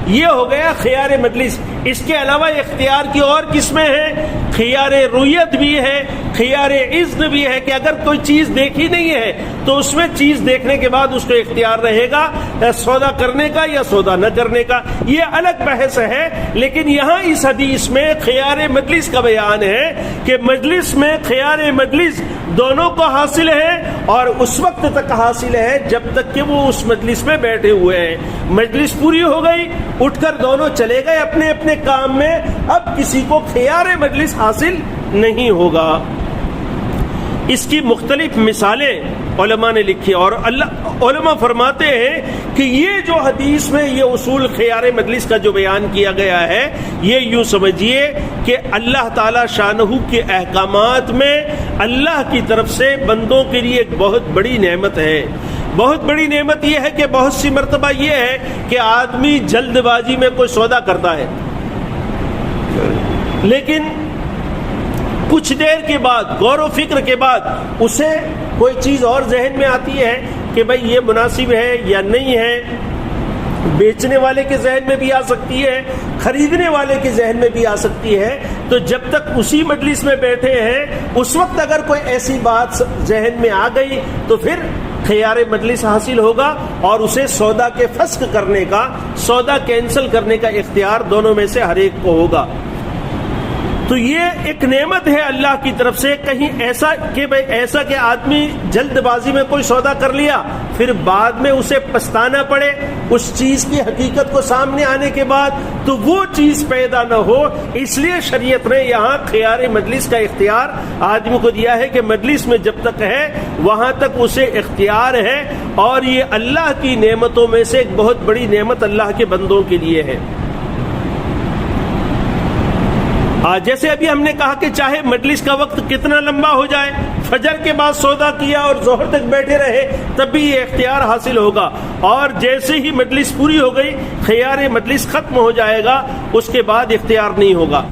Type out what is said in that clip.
یہ ہو گیا خیار مجلس۔ اس کے علاوہ اختیار کی اور قسمیں ہیں، خیار رویت بھی ہے، خیار اذن بھی ہے کہ اگر کوئی چیز دیکھی نہیں ہے تو اس میں چیز دیکھنے کے بعد اس کو اختیار رہے گا سودا کرنے کا یا سودا نہ کرنے کا، یہ الگ بحث ہے۔ لیکن یہاں اس حدیث میں خیار مجلس کا بیان ہے کہ مجلس میں خیار مجلس دونوں کو حاصل ہے اور اس وقت تک حاصل ہے جب تک کہ وہ اس مجلس میں بیٹھے ہوئے ہیں۔ مجلس پوری ہو گئی، اٹھ کر دونوں چلے گئے اپنے اپنے کام میں، اب کسی کو خیار مجلس حاصل نہیں ہوگا۔ اس کی مختلف مثالیں علماء نے لکھی اور علماء فرماتے ہیں کہ یہ جو حدیث میں یہ اصول خیار مجلس کا جو بیان کیا گیا ہے، یہ یوں سمجھیے کہ اللہ تعالی شانہ کے احکامات میں اللہ کی طرف سے بندوں کے لیے ایک بہت بڑی نعمت ہے۔ بہت بڑی نعمت یہ ہے کہ بہت سی مرتبہ یہ ہے کہ آدمی جلد بازی میں کوئی سودا کرتا ہے، لیکن کچھ دیر کے بعد غور و فکر کے بعد اسے کوئی چیز اور ذہن میں آتی ہے کہ بھئی یہ مناسب ہے یا نہیں ہے۔ بیچنے والے کے ذہن میں بھی آ سکتی ہے، خریدنے والے کے ذہن میں بھی آ سکتی ہے۔ تو جب تک اسی مجلس میں بیٹھے ہیں اس وقت اگر کوئی ایسی بات ذہن میں آ گئی تو پھر خیار مجلس حاصل ہوگا اور اسے سودا کے فسخ کرنے کا، سودا کینسل کرنے کا اختیار دونوں میں سے ہر ایک کو ہوگا۔ تو یہ ایک نعمت ہے اللہ کی طرف سے۔ کہیں ایسا کہ آدمی جلد بازی میں کوئی سودا کر لیا پھر بعد میں اسے پچھتانا پڑے اس چیز کی حقیقت کو سامنے آنے کے بعد، تو وہ چیز پیدا نہ ہو، اس لیے شریعت نے یہاں خیار مجلس کا اختیار آدمی کو دیا ہے کہ مجلس میں جب تک ہے وہاں تک اسے اختیار ہے، اور یہ اللہ کی نعمتوں میں سے ایک بہت بڑی نعمت اللہ کے بندوں کے لیے ہے۔ جیسے ابھی ہم نے کہا کہ چاہے مجلس کا وقت کتنا لمبا ہو جائے، فجر کے بعد سودا کیا اور ظہر تک بیٹھے رہے تب بھی یہ اختیار حاصل ہوگا، اور جیسے ہی مجلس پوری ہو گئی خیار مجلس ختم ہو جائے گا، اس کے بعد اختیار نہیں ہوگا۔